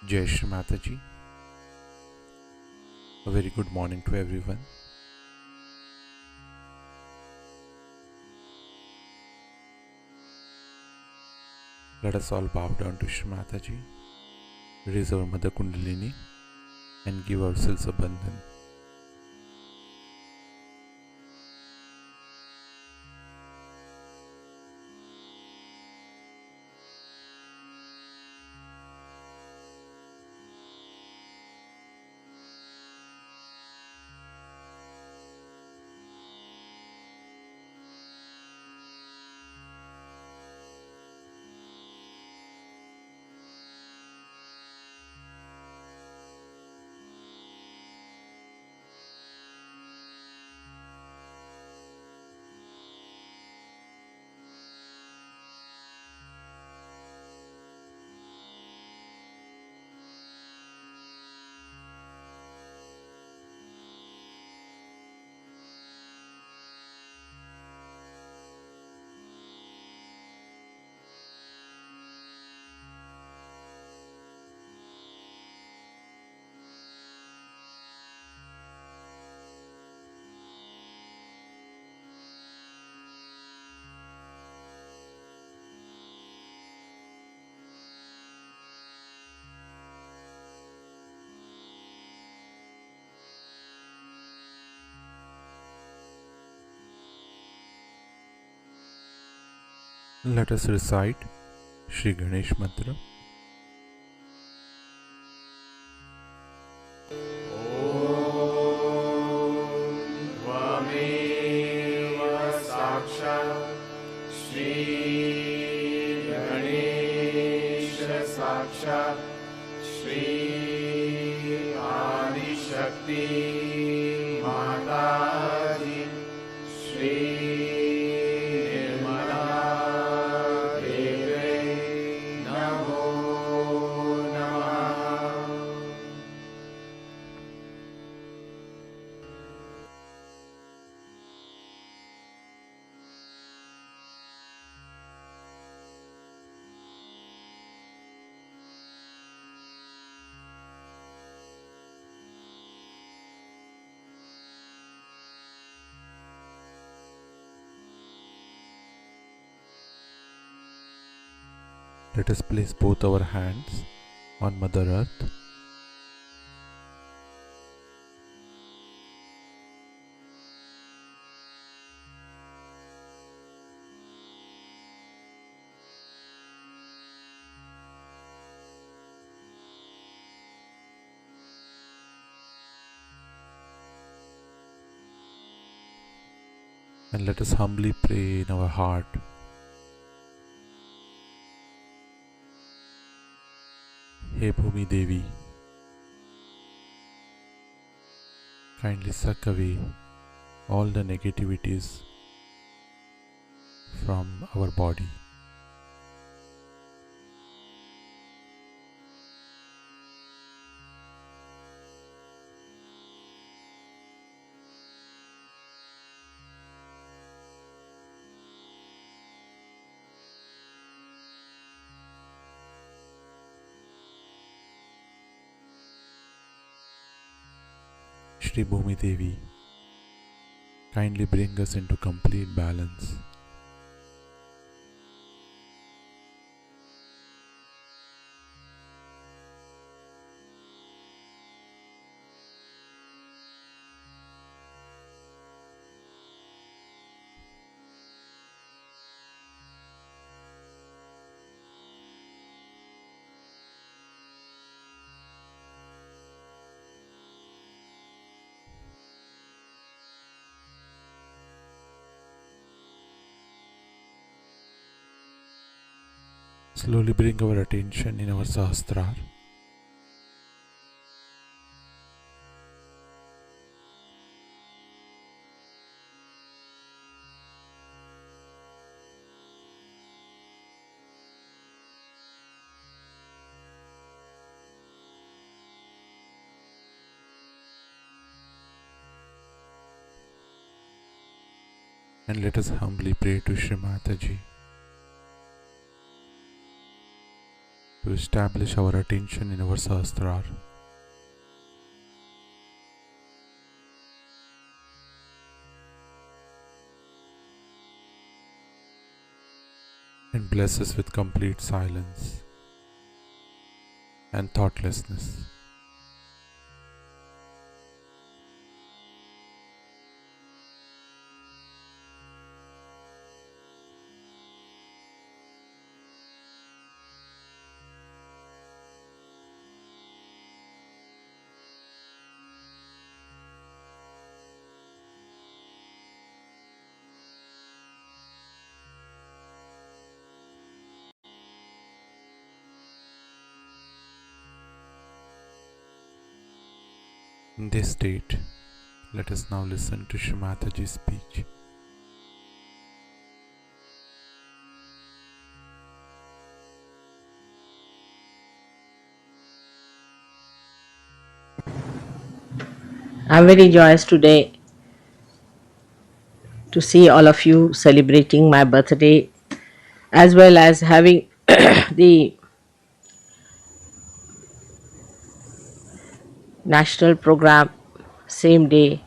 Jai Shri Mataji. A very good morning to everyone. Let us all bow down to Shri Mataji, raise our Mother Kundalini and give ourselves a bandhan. Let us recite Shri Ganesh Mantra. साक्षात् श्री आदिशक्ति माताजी श्री निर्मला देवे नमो नमः। Let us place both our hands on Mother Earth. And let us humbly pray in our heart. Hey Bhumi Devi, kindly suck away all the negativities from our body. Shri Bhumi Devi, kindly bring us into complete balance. Slowly bring our attention in our Sahasrara. And let us humbly pray to Shri Mataji. to establish our attention in our Sahasrara. And bless us with complete silence and thoughtlessness. In this state, let us now listen to Shri Mataji's speech. I'm very joyous today to see all of you celebrating my birthday as well as having the national program same day.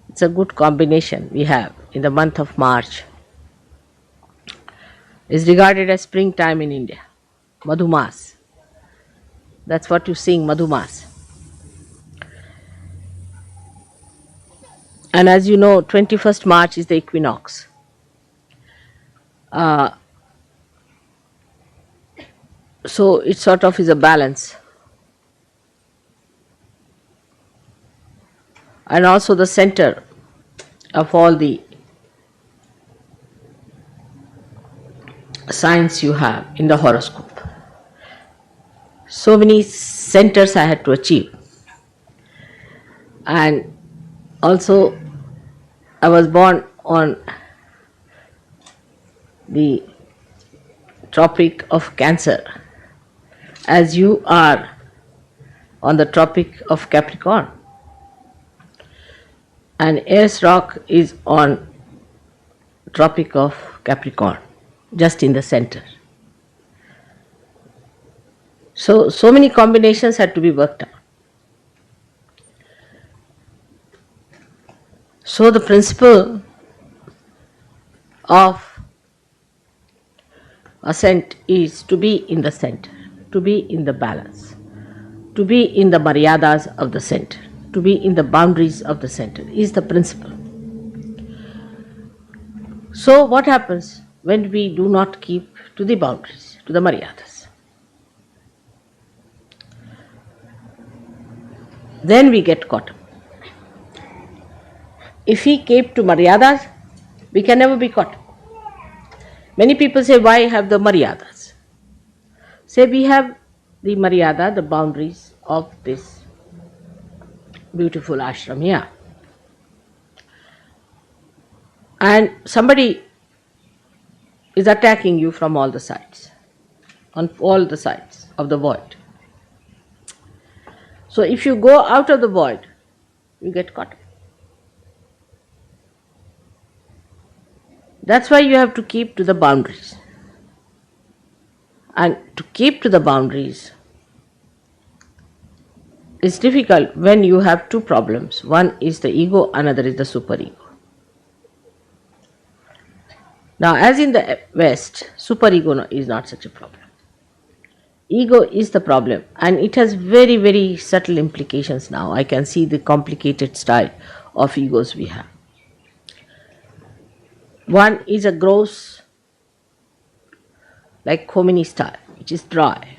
It's a good combination we have in the month of March. It's regarded as springtime in India. Madhumas. That's what you sing, Madhumas. And as you know, 21st March is the equinox. So it sort of is a balance. And also the center of all the signs you have in the horoscope. So many centers I had to achieve. And also I was born on the Tropic of Cancer, as you are on the Tropic of Capricorn. And Aries rock is on Tropic of Capricorn, just in the center. So many combinations had to be worked out. So the principle of ascent is to be in the center, to be in the balance, to be in the maryadas of the center, to be in the boundaries of the center is the principle. So what happens when we do not keep to the boundaries, to the maryadas? Then we get caught up. If we keep to maryadas, we can never be caught up. Many people say, why have the maryadas? Say we have the maryada, the boundaries of this beautiful ashram here. And somebody is attacking you from all the sides, on all the sides of the void. So if you go out of the void, you get caught up. That's why you have to keep to the boundaries. And to keep to the boundaries is difficult when you have two problems. One is the ego, another is the superego. Now, as in the West, superego is not such a problem. Ego is the problem, and it has very, very subtle implications now. I can see the complicated style of egos we have. One is a gross, like Khomeini style, which is dry,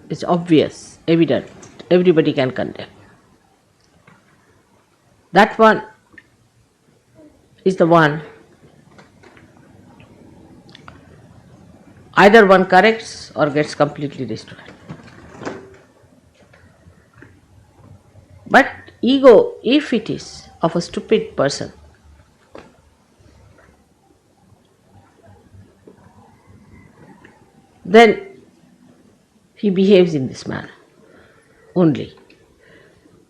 it's obvious, evident, everybody can condemn. That one is the one, either one corrects or gets completely destroyed. But ego, if it is of a stupid person, then he behaves in this manner only,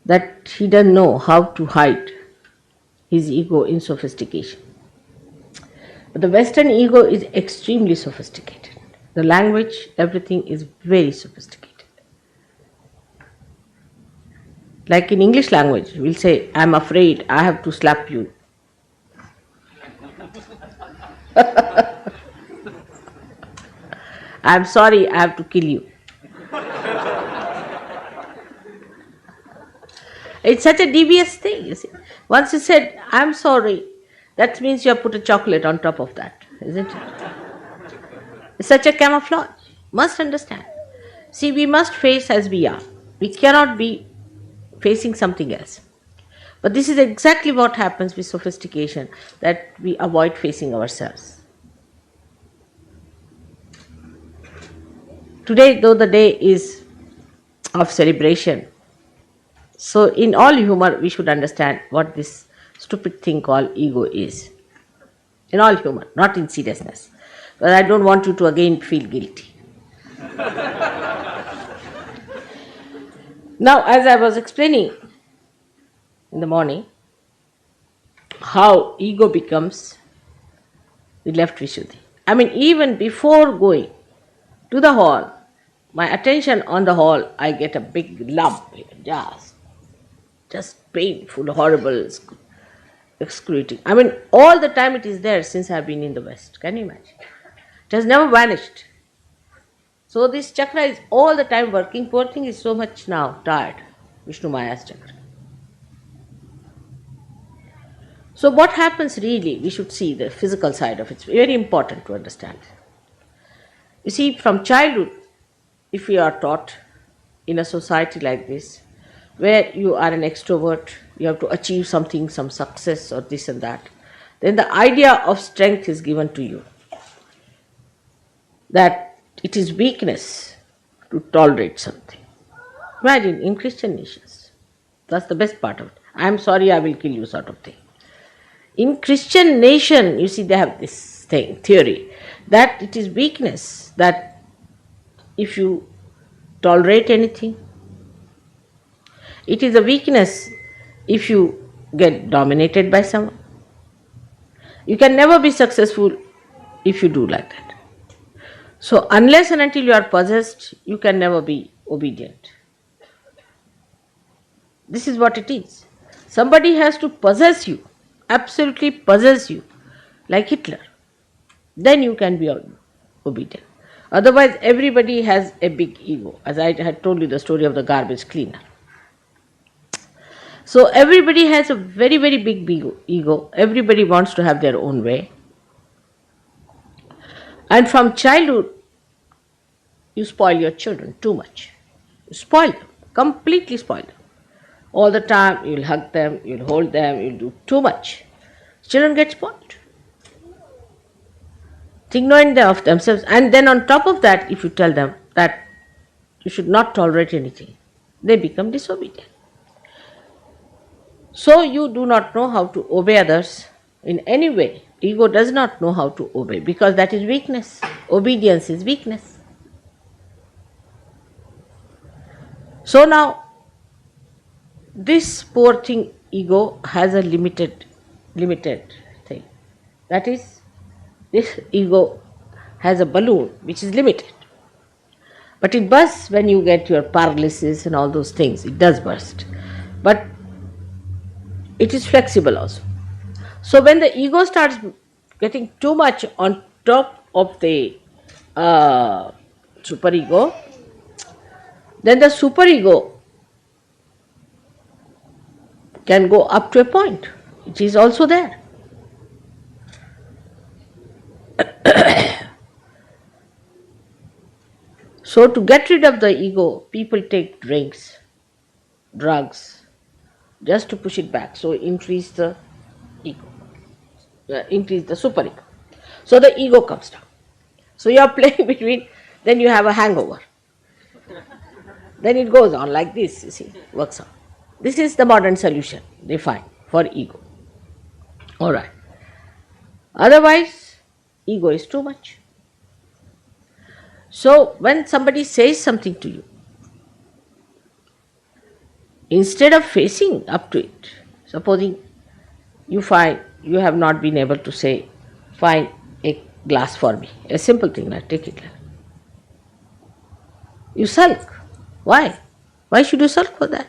that he doesn't know how to hide his ego in sophistication. But the Western ego is extremely sophisticated. The language, everything is very sophisticated. Like in English language, we'll say, I'm afraid I have to slap you. I'm sorry I have to kill you. It's such a devious thing, you see. Once you said, I'm sorry, that means you have put a chocolate on top of that, isn't it? It's such a camouflage. Must understand. See, we must face as we are. We cannot be facing something else. But this is exactly what happens with sophistication, that we avoid facing ourselves. Today, though the day is of celebration, so in all humor we should understand what this stupid thing called ego is. In all humor, not in seriousness. But I don't want you to again feel guilty. Now, as I was explaining in the morning, how ego becomes the left Vishuddhi. I mean, even before going to the hall, my attention on the hall, I get a big lump, just painful, horrible, excruciating. I mean, all the time it is there since I have been in the West. Can you imagine? It has never vanished. So this chakra is all the time working. Poor thing is so much now tired. Vishnu Maya's chakra. So what happens really, we should see the physical side of it. It's very important to understand. You see, from childhood, if we are taught in a society like this, where you are an extrovert, you have to achieve something, some success or this and that, then the idea of strength is given to you. That it is weakness to tolerate something. Imagine in Christian nations, that's the best part of it. I am sorry, I will kill you sort of thing. In Christian nation, you see, they have this theory, that it is weakness, that if you tolerate anything, it is a weakness if you get dominated by someone. You can never be successful if you do like that. So unless and until you are possessed, you can never be obedient. This is what it is. Somebody has to possess you, absolutely possess you, like Hitler. Then you can be obedient. Otherwise, everybody has a big ego. As I had told you the story of the garbage cleaner. So everybody has a very, very big ego. Everybody wants to have their own way. And from childhood, you spoil your children too much. You spoil them, completely spoil them. All the time, you'll hug them, you'll hold them, you'll do too much. Children get spoiled. Ignorant of themselves. And then on top of that, if you tell them that you should not tolerate anything, they become disobedient. So you do not know how to obey others in any way. Ego does not know how to obey because that is weakness. Obedience is weakness. So now, this poor thing, ego, has a limited thing. That is, this ego has a balloon which is limited. But it bursts when you get your paralysis and all those things. It does burst. But it is flexible also. So when the ego starts getting too much on top of the superego, then the superego can go up to a point. It is also there. So to get rid of the ego, people take drinks, drugs, just to push it back. So increase the ego, increase the superego. So the ego comes down. So you are playing between, then you have a hangover. Then it goes on like this, you see, works on. This is the modern solution they find for ego. Alright. Otherwise, ego is too much. So when somebody says something to you, instead of facing up to it, supposing you find you have not been able to say, find a glass for me, a simple thing, like take it. You sulk. Why? Why should you sulk for that?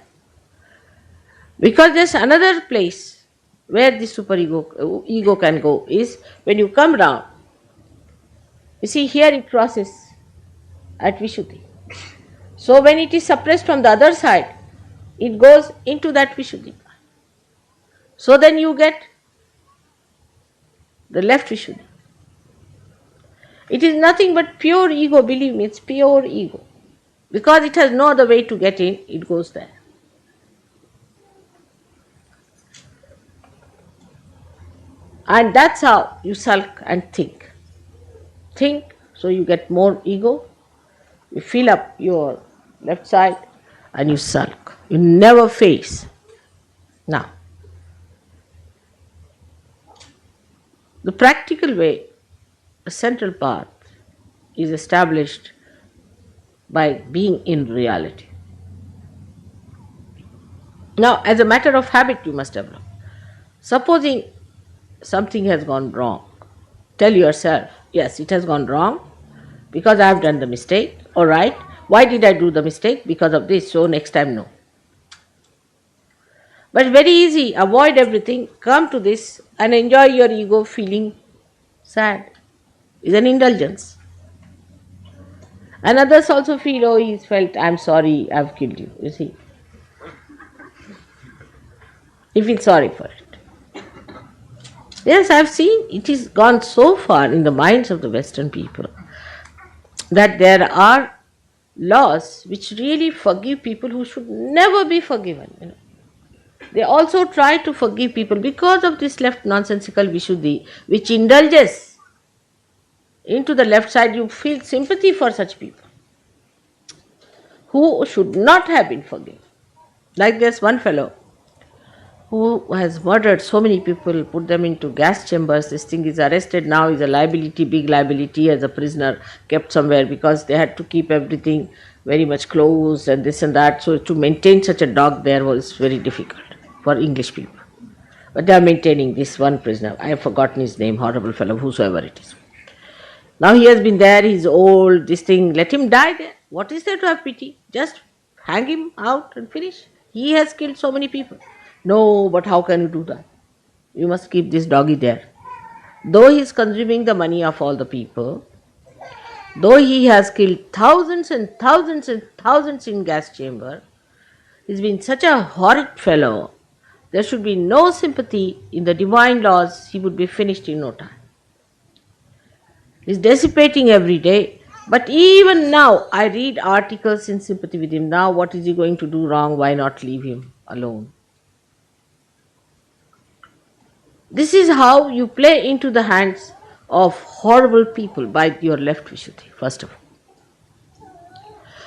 Because there's another place where the ego can go is when you come down. You see, here it crosses at Vishuddhi. So when it is suppressed from the other side, it goes into that Vishuddhi. So then you get the left Vishuddhi. It is nothing but pure ego, believe me, it's pure ego. Because it has no other way to get in, it goes there. And that's how you sulk and think. Think, so you get more ego, you fill up your left side and you sulk. You never face. Now, the practical way, a central path is established by being in reality. Now, as a matter of habit, you must develop. Supposing something has gone wrong, tell yourself, yes, it has gone wrong because I have done the mistake. All right, why did I do the mistake? Because of this, so next time no. But very easy, avoid everything, come to this and enjoy your ego feeling sad. It's an indulgence. And others also feel, oh, he's felt, I'm sorry, I've killed you, you see. He feels sorry for it. Yes, I've seen it is gone so far in the minds of the Western people that there are laws which really forgive people who should never be forgiven. They also try to forgive people because of this left nonsensical Vishuddhi, which indulges into the left side. You feel sympathy for such people who should not have been forgiven. Like there's one fellow who has murdered so many people, put them into gas chambers. This thing is arrested now, is a liability, big liability, as a prisoner kept somewhere because they had to keep everything very much closed and this and that. So to maintain such a dog there was very difficult for English people. But they are maintaining this one prisoner. I have forgotten his name, horrible fellow, whosoever it is. Now he has been there, he's old, this thing, let him die there. What is there to have pity? Just hang him out and finish. He has killed so many people. No, but how can you do that? You must keep this doggy there. Though he is consuming the money of all the people, though he has killed thousands and thousands and thousands in gas chamber, he's been such a horrid fellow, there should be no sympathy in the divine laws, he would be finished in no time. He's dissipating every day, but even now I read articles in sympathy with him. Now what is he going to do wrong? Why not leave him alone? This is how you play into the hands of horrible people by your left Vishuddhi, first of all.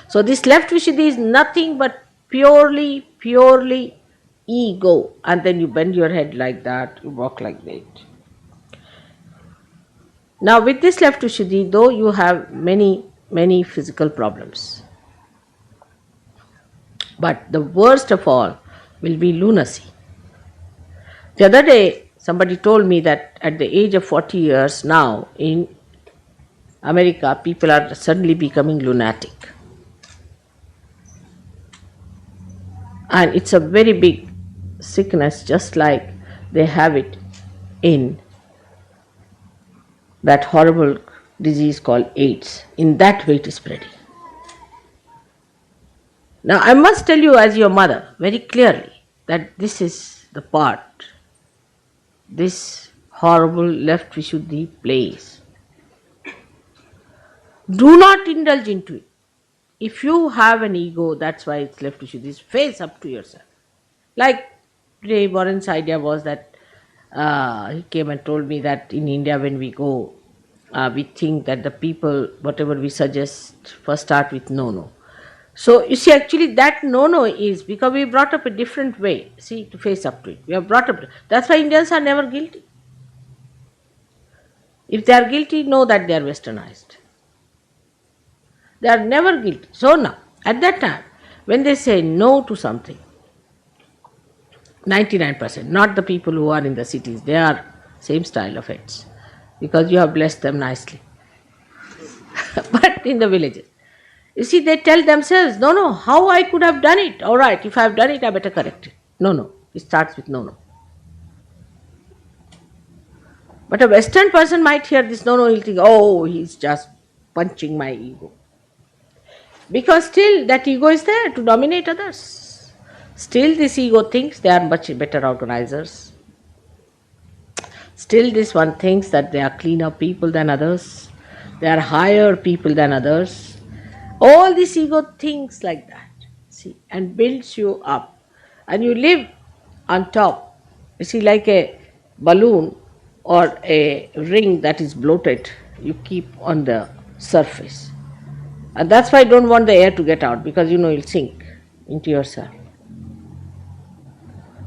So this left Vishuddhi is nothing but purely ego. And then you bend your head like that, you walk like that. Now with this left Vishuddhi, though you have many physical problems, but the worst of all will be lunacy. The other day, somebody told me that at the age of 40 years now in America, people are suddenly becoming lunatic. And it's a very big sickness, just like they have it in that horrible disease called AIDS. In that way it is spreading. Now I must tell you as your mother very clearly that this is the part this horrible left Vishuddhi plays. Do not indulge into it. If you have an ego, that's why it's left Vishuddhi, face up to yourself. Like today Warren's idea was that he came and told me that in India when we go, we think that the people, whatever we suggest, first start with no. So you see, actually that no is because we brought up a different way, see, to face up to it. We are brought up. That's why Indians are never guilty. If they are guilty, know that they are westernized. They are never guilty. So now, at that time, when they say no to something, 99%, not the people who are in the cities, they are same style of heads, because you have blessed them nicely. But in the villages, You see, they tell themselves, no, no, how I could have done it? All right, if I have done it, I better correct it. No, no. It starts with no, no. But a Western person might hear this no, no, he'll think, oh, he's just punching my ego. Because still that ego is there to dominate others. Still this ego thinks they are much better organizers. Still this one thinks that they are cleaner people than others. They are higher people than others. All this ego thinks like that, see, and builds you up. And you live on top, you see, like a balloon or a ring that is bloated, you keep on the surface. And that's why I don't want the air to get out, because you'll sink into yourself.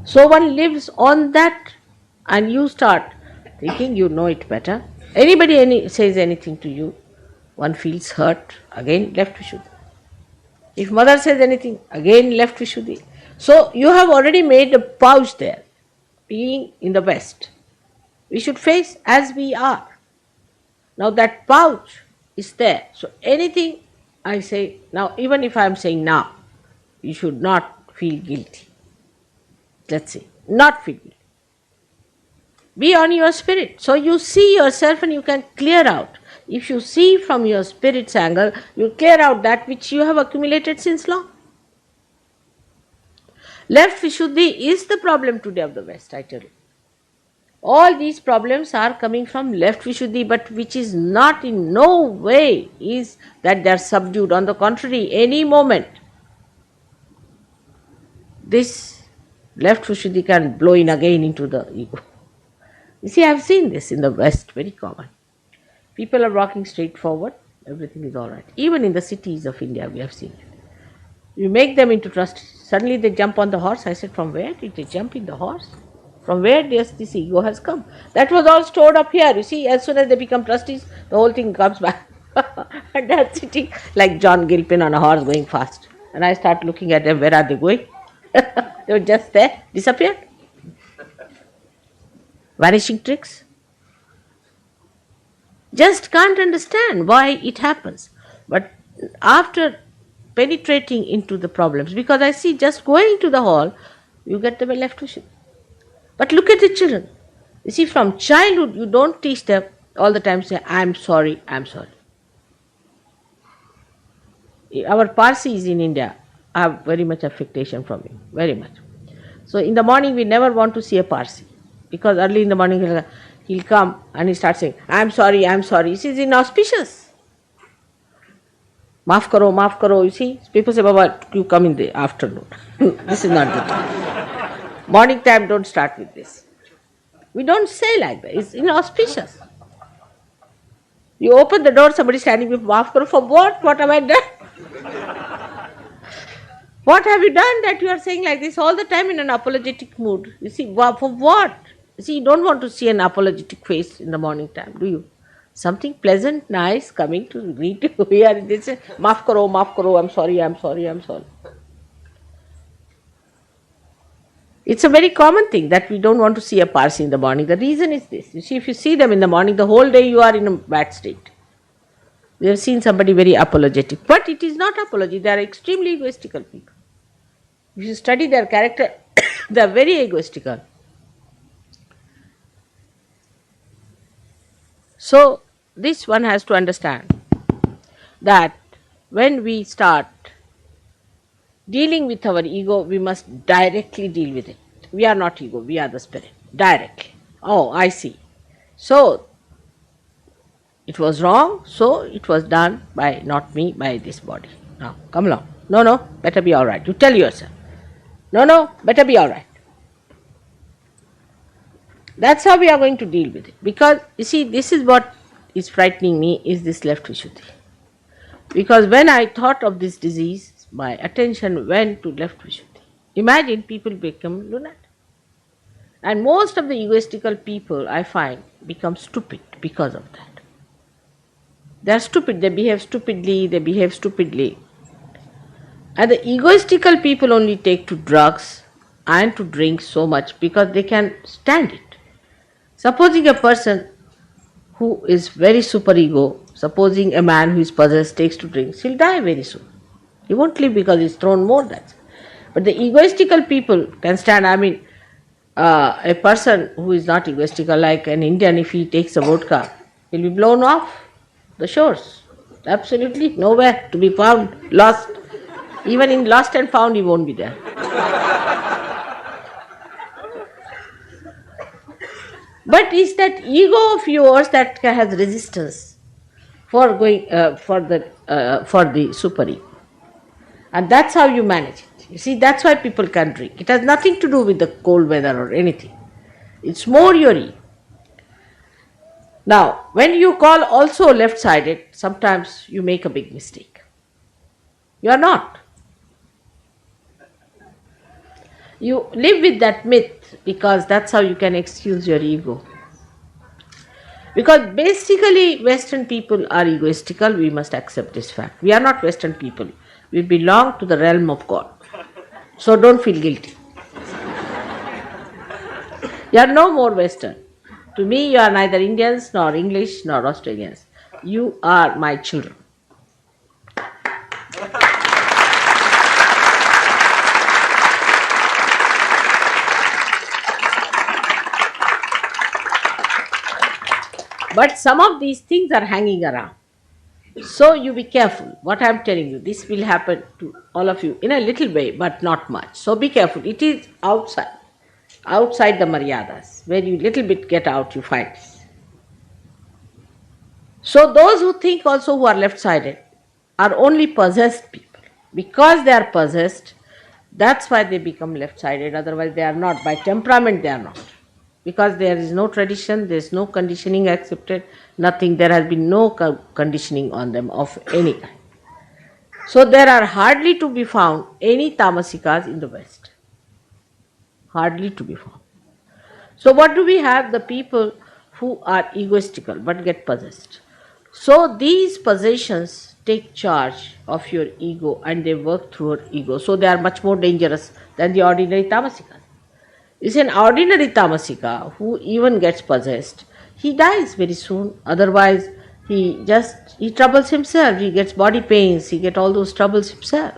So one lives on that, and you start thinking you know it better. Anybody says anything to you, one feels hurt, again left Vishuddhi. If mother says anything, again left Vishuddhi. So you have already made a pouch there, being in the West. We should face as we are. Now that pouch is there. So anything I say now, even if I am saying now, you should not feel guilty. Let's say, not feel guilty. Be on your spirit. So you see yourself and you can clear out. If you see from your spirit's angle, you clear out that which you have accumulated since long. Left Vishuddhi is the problem today of the West, I tell you. All these problems are coming from left Vishuddhi, but which is not in no way is that they are subdued. On the contrary, any moment, this left Vishuddhi can blow in again into the ego. You see, I have seen this in the West, very common. People are walking straight forward, everything is all right. Even in the cities of India, we have seen it. You make them into trustees, suddenly they jump on the horse. I said, from where did they jump in the horse? From where this ego has come? That was all stored up here. You see, as soon as they become trustees, the whole thing comes back. And they are sitting like John Gilpin on a horse going fast. And I start looking at them, where are they going? They were just there, disappeared. Vanishing tricks. Just can't understand why it happens. But after penetrating into the problems, because I see just going to the hall, you get them left Vishuddhi. But look at the children. You see, from childhood, you don't teach them all the time say, I'm sorry, I'm sorry. Our Parsis in India have very much affectation from him, very much. So in the morning, we never want to see a Parsi, because early in the morning, he'll come and he starts saying, I'm sorry, I'm sorry. This is inauspicious. Maaf karo, you see. People say, Baba, you come in the afternoon. This is not the time. Morning time, don't start with this. We don't say like that. It's inauspicious. You open the door, somebody standing with maaf karo, for what? What have I done? What have you done that you are saying like this all the time in an apologetic mood? You see, for what? You see, you don't want to see an apologetic face in the morning time, do you? Something pleasant, nice, coming to greet you here. They say, maaf karo, I'm sorry, I'm sorry, I'm sorry. It's a very common thing that we don't want to see a Parsi in the morning. The reason is this. You see, if you see them in the morning, the whole day you are in a bad state. We have seen somebody very apologetic. But it is not apology. They are extremely egoistical people. If you study their character, they are very egoistical. So, this one has to understand that when we start dealing with our ego, we must directly deal with it. We are not ego, we are the spirit. Directly. Oh, I see. So, it was wrong, so it was done by not me, by this body. Now, come along. No, better be all right. You tell yourself. No, better be all right. That's how we are going to deal with it. Because, you see, this is what is frightening me, is this left Vishuddhi. Because when I thought of this disease, my attention went to left Vishuddhi. Imagine people become lunatic. And most of the egoistical people, I find, become stupid because of that. They are stupid, they behave stupidly. And the egoistical people only take to drugs and to drink so much because they can stand it. Supposing a person who is very superego, Supposing a man who is possessed takes to drinks, he'll die very soon. He won't live because he's thrown more, that's it. But the egoistical people can stand. A person who is not egoistical, like an Indian, if he takes a vodka, he'll be blown off the shores. Absolutely nowhere to be found, lost. Even in lost and found, he won't be there. But it's that ego of yours that has resistance for going for the super ego, and that's how you manage it. You see, that's why people can drink. It has nothing to do with the cold weather or anything. It's more your ego. Now, when you call also left-sided, sometimes you make a big mistake. You are not. You live with that myth because that's how you can excuse your ego. Because basically Western people are egoistical, we must accept this fact. We are not Western people. We belong to the realm of God. So don't feel guilty. You are no more Western. To me, you are neither Indians, nor English, nor Australians. You are my children. But some of these things are hanging around. So you be careful. What I am telling you, this will happen to all of you in a little way, but not much. So be careful. It is outside the maryadas, where you little bit get out, you find this. So those who think also who are left-sided are only possessed people. Because they are possessed, that's why they become left-sided. Otherwise they are not. By temperament they are not. Because there is no tradition, there is no conditioning accepted, nothing, there has been no conditioning on them of any kind. So there are hardly to be found any tamasikas in the West. Hardly to be found. So what do we have? The people who are egoistical but get possessed. So these possessions take charge of your ego and they work through your ego. So they are much more dangerous than the ordinary tamasikas. Is an ordinary tamasika who even gets possessed, he dies very soon. Otherwise, he troubles himself. He gets body pains. He gets all those troubles himself.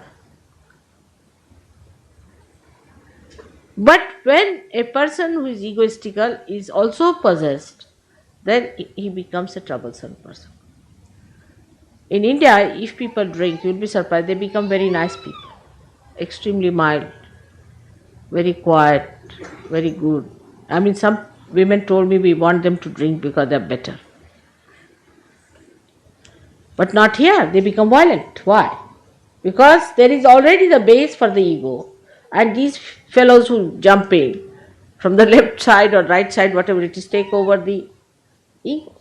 But when a person who is egoistical is also possessed, then he becomes a troublesome person. In India, if people drink, you will be surprised, they become very nice people, extremely mild, very quiet, very good. Some women told me we want them to drink because they're better. But not here, they become violent. Why? Because there is already the base for the ego, and these fellows who jump in from the left side or right side, whatever it is, take over the ego.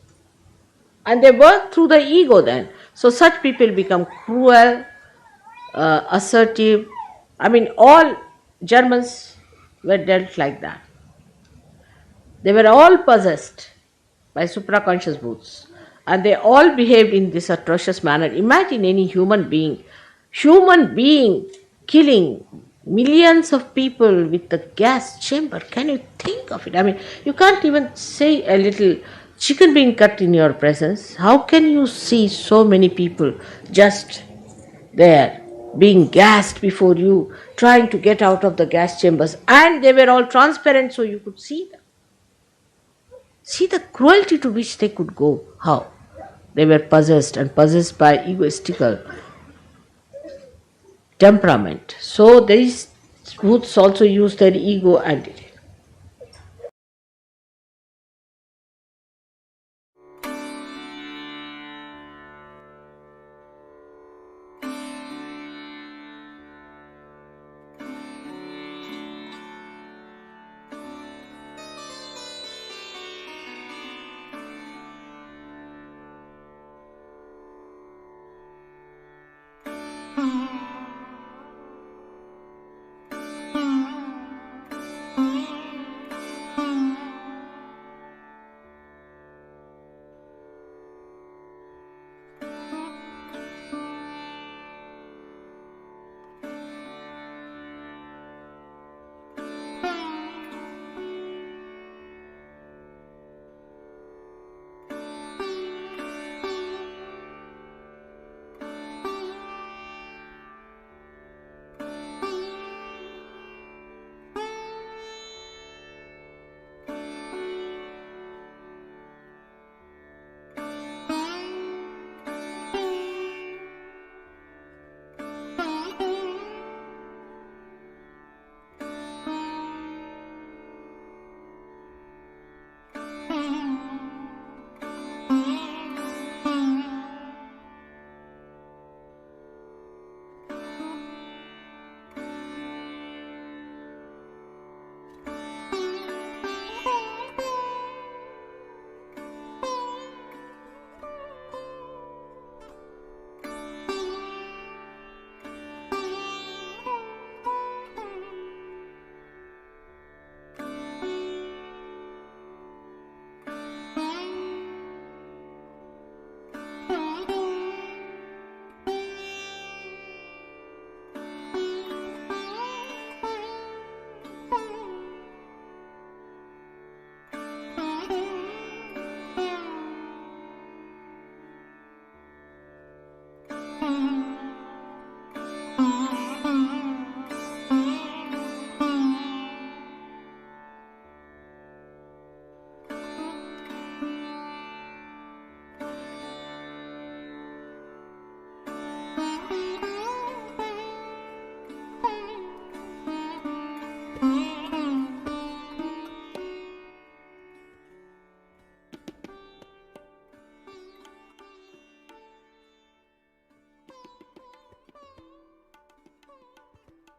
And they work through the ego then. So such people become cruel, assertive. All Germans were dealt like that. They were all possessed by supraconscious brutes, and they all behaved in this atrocious manner. Imagine any human being killing millions of people with the gas chamber. Can you think of it? You can't even say a little chicken being cut in your presence. How can you see so many people just there being gassed before you, trying to get out of the gas chambers, and they were all transparent so you could see them. See the cruelty to which they could go. How? They were possessed, and possessed by egoistical temperament. So these brutes also use their ego and did it.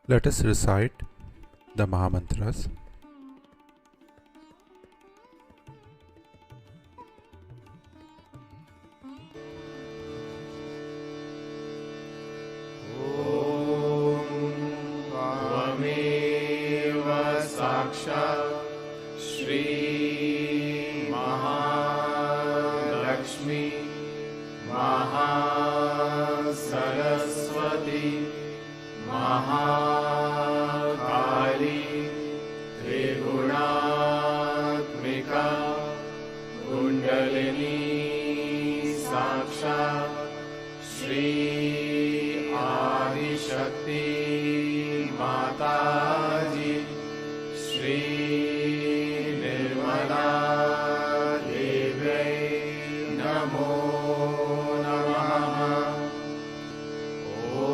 Let us recite the Mahamantras. त्वमेव साक्षात् श्री महालक्ष्मी महासरस्वती महाकाली त्रिगुणात्मिका कुण्डलिनी साक्षात् श्री आदिशक्ति माताजी श्री निर्मला देव्यै नमो नमः। ॐ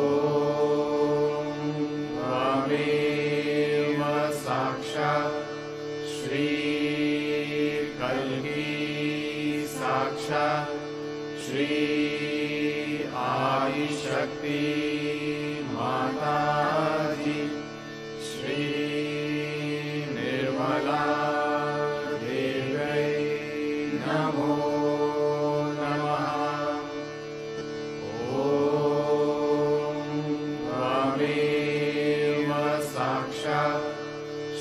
त्वमेव साक्षात् श्री कल्की साक्षात् श्री आदिशक्ति माताजी श्री निर्मला देव्यै नमो नमः। ॐ त्वमेव साक्षात्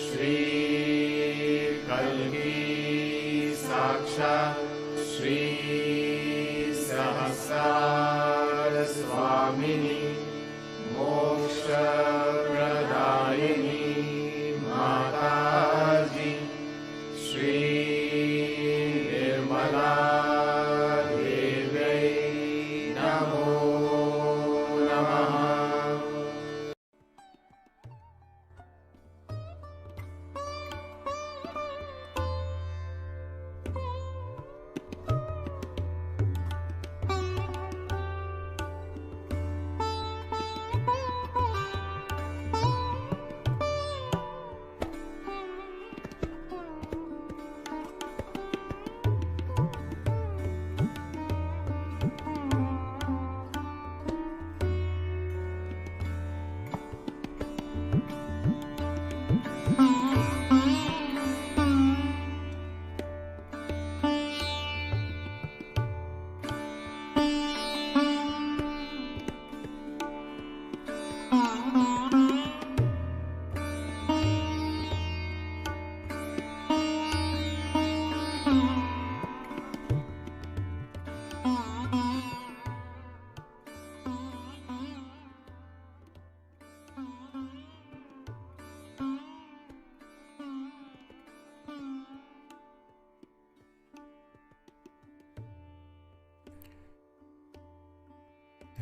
श्री कल्की साक्षात् श्री सहस्रार स्वामिनी मोक्षप्रदायिनी माताजी श्री निर्मला देव्यै नमो नमः।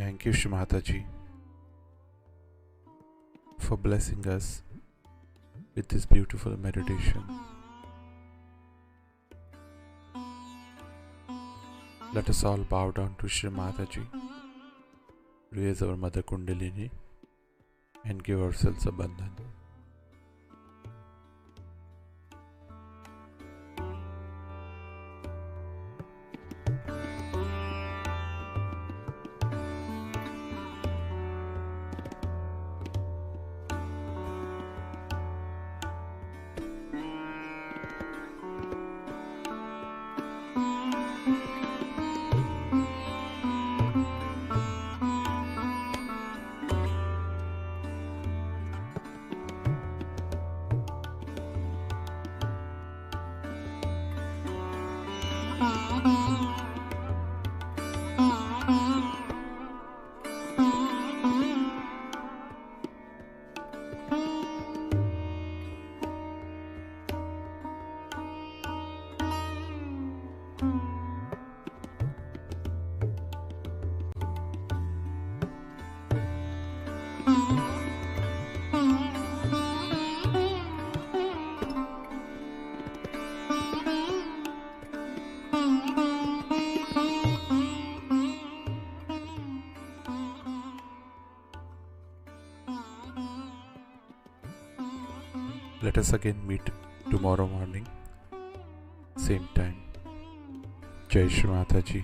Thank you, Shri Mataji, for blessing us with this beautiful meditation. Let us all bow down to Shri Mataji, raise our Mother Kundalini, and give ourselves a bandhan. Let us again meet tomorrow morning, same time. Jai Shri Mataji.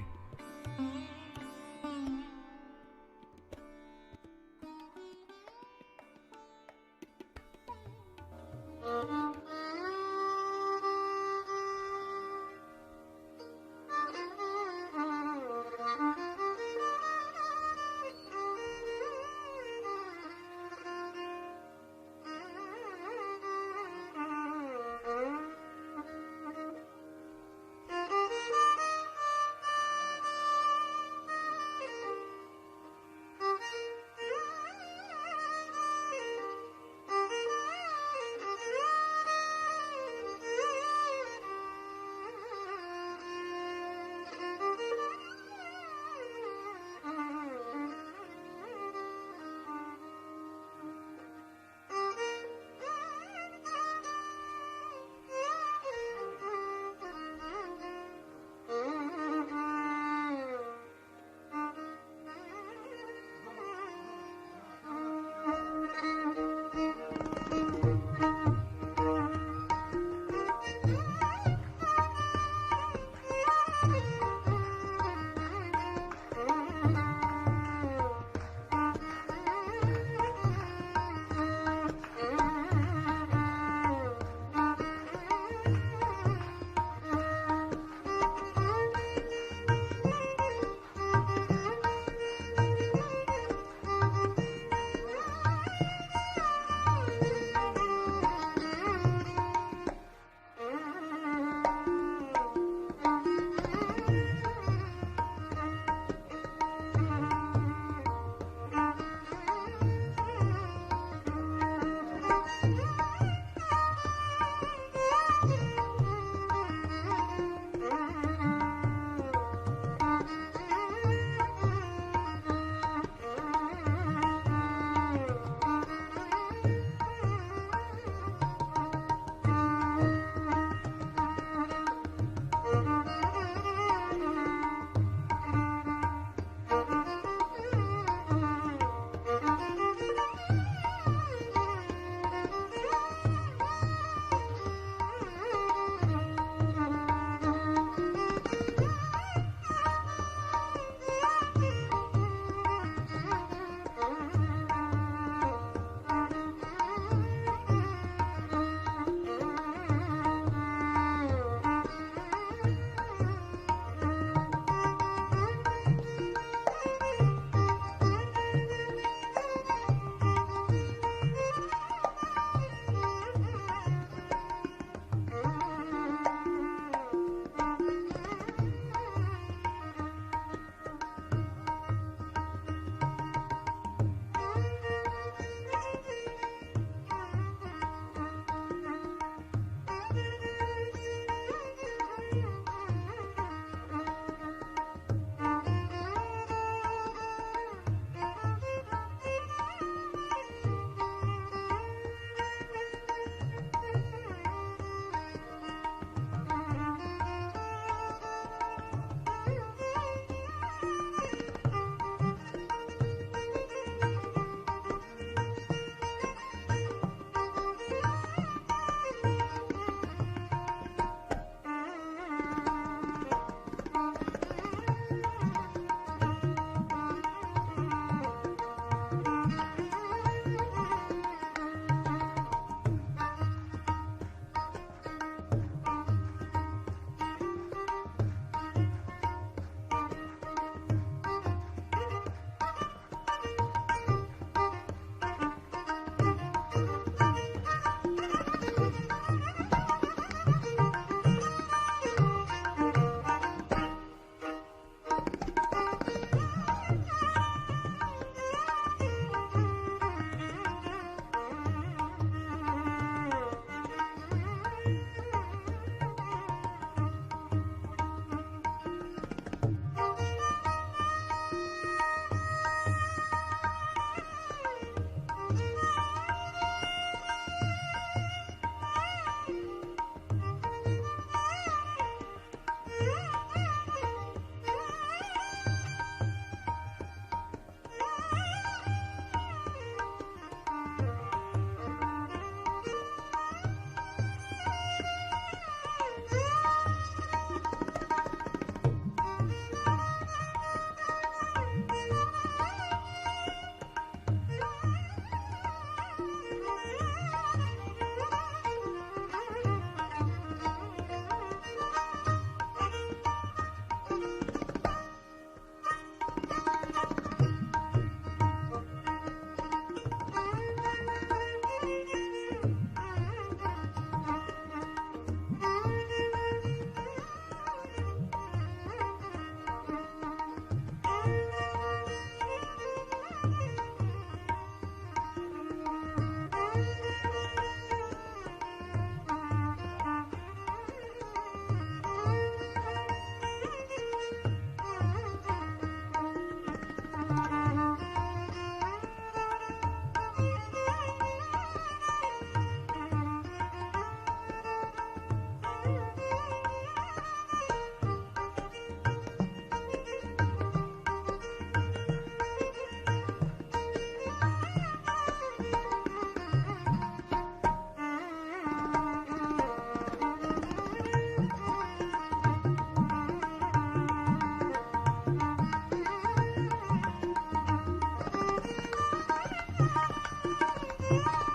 Namaha.